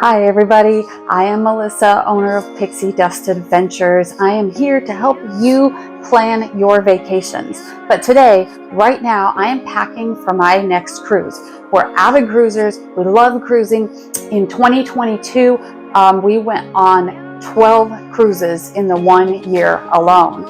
Hi everybody, I am Melissa, owner of Pixie Dust Adventures. I am here to help you plan your vacations. But today, right now, I am packing for my next cruise. We're avid cruisers, we love cruising. In 2022, we went on 12 cruises in the 1 year alone.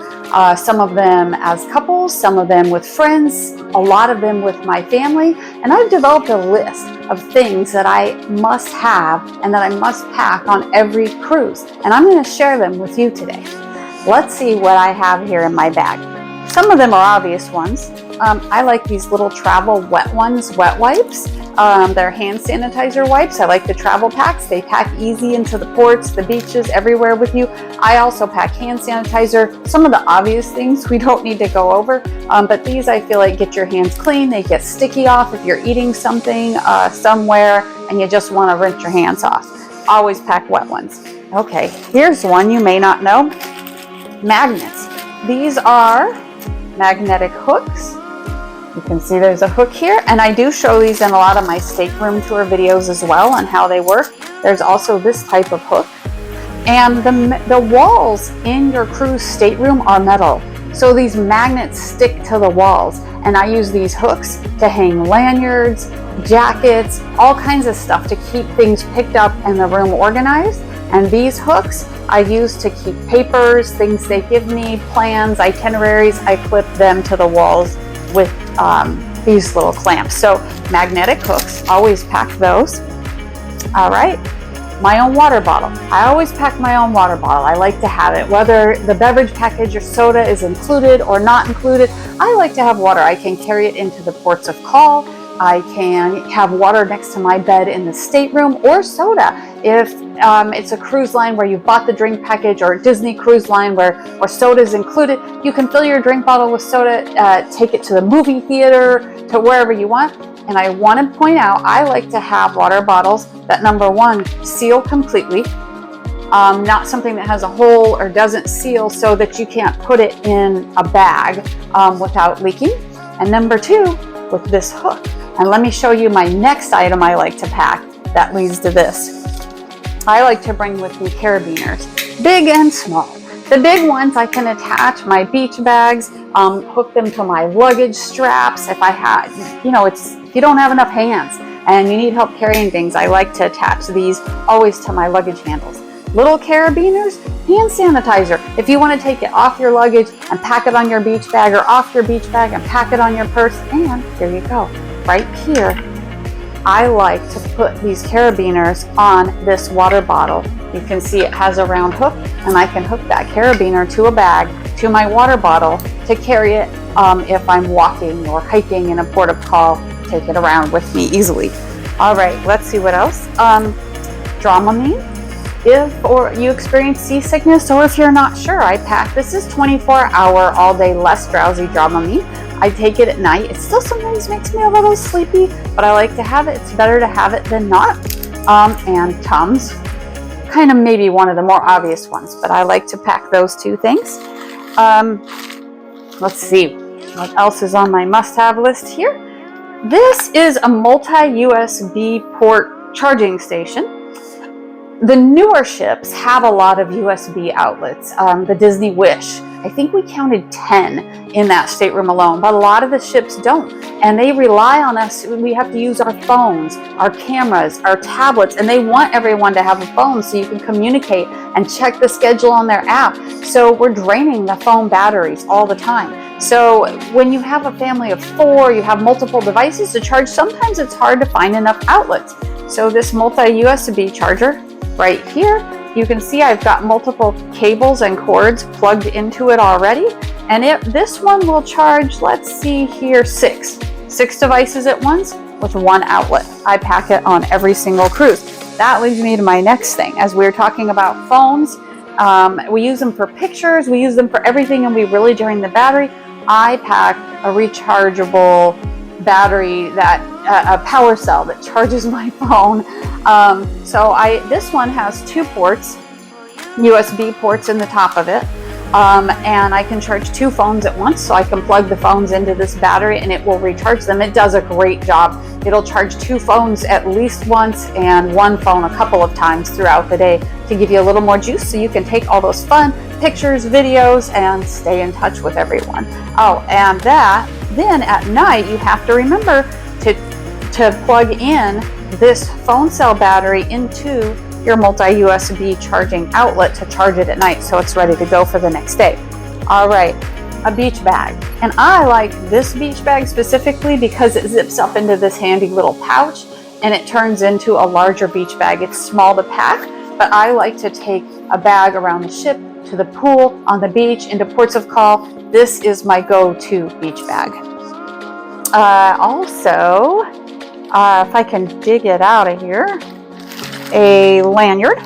Some of them as couples, some of them with friends, a lot of them with my family. And I've developed a list of things that I must have and that I must pack on every cruise. And I'm going to share them with you today. Let's see what I have here in my bag. Some of them are obvious ones. I like these little travel wet wipes. They're hand sanitizer wipes. I like the travel packs. They pack easy into the ports, the beaches, everywhere with you. I also pack hand sanitizer. Some of the obvious things we don't need to go over, but these I feel like get your hands clean. They get sticky off if you're eating something somewhere and you just want to rinse your hands off. Always pack wet ones. Okay, here's one you may not know. Magnets. These are magnetic hooks. You can see there's a hook here, and I do show these in a lot of my stateroom tour videos as well on how they work. There's also this type of hook. And the walls in your cruise stateroom are metal. So these magnets stick to the walls, and I use these hooks to hang lanyards, jackets, all kinds of stuff to keep things picked up and the room organized. And these hooks I use to keep papers, things they give me, plans, itineraries. I clip them to the walls with these little clamps. So magnetic hooks, always pack those. All right, my own water bottle. I always pack my own water bottle. I like to have it, whether the beverage package or soda is included or not included. I like to have water. I can carry it into the ports of call. I can have water next to my bed in the stateroom, or soda. If it's a cruise line where you've bought the drink package, or a Disney cruise line where soda is included, you can fill your drink bottle with soda, take it to the movie theater, to wherever you want. And I want to point out, I like to have water bottles that, number one, seal completely, not something that has a hole or doesn't seal so that you can't put it in a bag without leaking. And number two, with this hook. And let me show you my next item I like to pack that leads to this. I like to bring with me carabiners, big and small. The big ones I can attach my beach bags, hook them to my luggage straps. If I had, if you don't have enough hands and you need help carrying things, I like to attach these always to my luggage handles. Little carabiners, hand sanitizer. If you want to take it off your luggage and pack it on your beach bag, or off your beach bag and pack it on your purse, and here you go. Right here, I like to put these carabiners on this water bottle. You can see it has a round hook, and I can hook that carabiner to a bag, to my water bottle, to carry it if I'm walking or hiking in a port of call. Take it around with me easily. All right, let's see what else. Dramamine. If you experience seasickness, or if you're not sure, I pack, this is 24-hour, all-day, less drowsy Dramamine. I take it at night. It still sometimes makes me a little sleepy, but I like to have it. It's better to have it than not. And Tums, kind of maybe one of the more obvious ones, but I like to pack those two things. Let's see, what else is on my must-have list here? This is a multi-USB port charging station. The newer ships have a lot of USB outlets. The Disney Wish, I think we counted 10 in that stateroom alone, but a lot of the ships don't. And they rely on us. We have to use our phones, our cameras, our tablets, and they want everyone to have a phone so you can communicate and check the schedule on their app. So we're draining the phone batteries all the time. So when you have a family of 4, you have multiple devices to charge, sometimes it's hard to find enough outlets. So this multi-USB charger, right here, you can see I've got multiple cables and cords plugged into it already. And this one will charge, let's see here, 6 devices at once with one outlet. I pack it on every single cruise. That leads me to my next thing. As we were talking about phones, we use them for pictures, we use them for everything, and we really drain the battery. I pack a rechargeable battery, a power cell that charges my phone. So this one has 2 ports, USB ports in the top of it. And I can charge 2 phones at once, so I can plug the phones into this battery and it will recharge them. It does a great job. It'll charge 2 phones at least once and 1 phone a couple of times throughout the day to give you a little more juice so you can take all those fun pictures, videos, and stay in touch with everyone. Oh, and then at night you have to remember to plug in this phone cell battery into your multi-USB charging outlet to charge it at night so it's ready to go for the next day. All right, a beach bag. And I like this beach bag specifically because it zips up into this handy little pouch and it turns into a larger beach bag. It's small to pack, but I like to take a bag around the ship, to the pool, on the beach, into ports of call. This is my go-to beach bag. Also, if I can dig it out of here, a lanyard.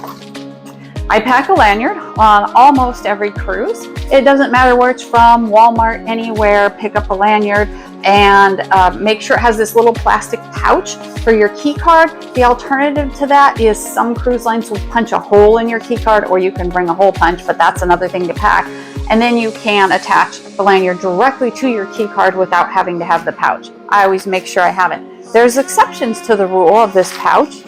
I pack a lanyard on almost every cruise. It doesn't matter where it's from, Walmart, anywhere, pick up a lanyard and make sure it has this little plastic pouch for your key card. The alternative to that is some cruise lines will punch a hole in your key card, or you can bring a hole punch, but that's another thing to pack. And then you can attach the lanyard directly to your key card without having to have the pouch. I always make sure I have it. There's exceptions to the rule of this pouch.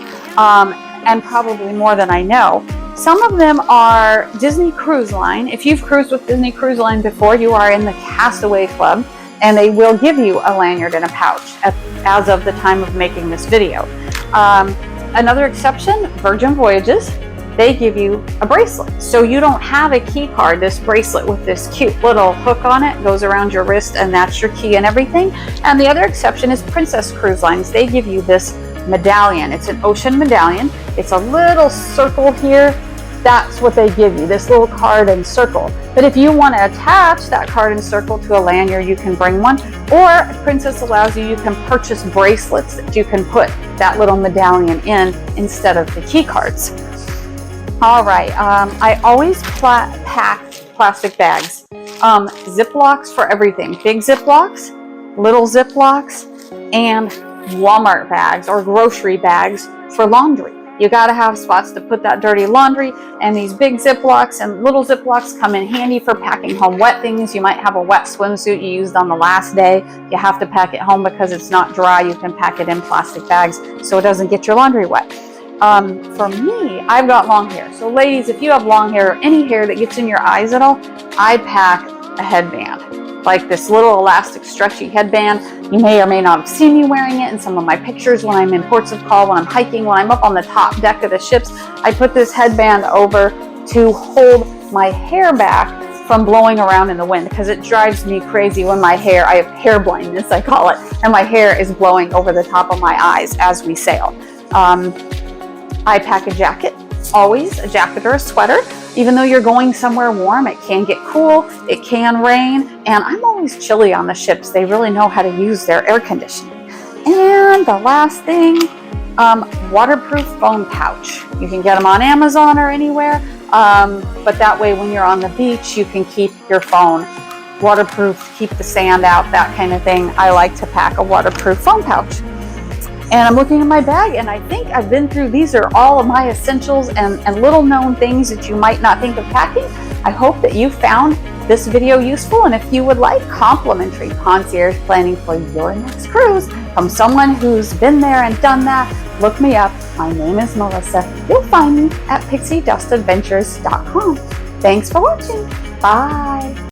And probably more than I know. Some of them are Disney Cruise Line. If you've cruised with Disney Cruise Line before, you are in the Castaway Club, and they will give you a lanyard and a pouch as of the time of making this video. Another exception, Virgin Voyages, they give you a bracelet. So you don't have a key card, this bracelet with this cute little hook on it goes around your wrist and that's your key and everything. And the other exception is Princess Cruise Lines. They give you this medallion. It's an ocean medallion. It's a little circle here. That's what they give you, this little card and circle. But if you want to attach that card and circle to a lanyard, you can bring one. Or Princess allows you can purchase bracelets that you can put that little medallion in instead of the key cards. All right, I always pack plastic bags. Ziplocs for everything. Big Ziplocs, little Ziplocs, and Walmart bags or grocery bags for laundry. You got to have spots to put that dirty laundry, and these big Ziplocs and little Ziplocs come in handy for packing home wet things. You might have a wet swimsuit you used on the last day. You have to pack it home because it's not dry. You can pack it in plastic bags so it doesn't get your laundry wet. For me, I've got long hair. So ladies, if you have long hair or any hair that gets in your eyes at all, I pack a headband, like this little elastic stretchy headband. You may or may not have seen me wearing it in some of my pictures when I'm in ports of call, when I'm hiking, when I'm up on the top deck of the ships. I put this headband over to hold my hair back from blowing around in the wind because it drives me crazy when I have hair blindness, I call it, and my hair is blowing over the top of my eyes as we sail. I pack a jacket, always a jacket or a sweater. Even though you're going somewhere warm, it can get cool, it can rain, and I'm always chilly on the ships. They really know how to use their air conditioning. And the last thing, waterproof phone pouch. You can get them on Amazon or anywhere, but that way when you're on the beach, you can keep your phone waterproof, keep the sand out, that kind of thing. I like to pack a waterproof phone pouch. And I'm looking in my bag, and I think I've been through, these are all of my essentials and little known things that you might not think of packing. I hope that you found this video useful, and if you would like complimentary concierge planning for your next cruise from someone who's been there and done that, look me up. My name is Melissa. You'll find me at pixiedustadventures.com. Thanks for watching. Bye.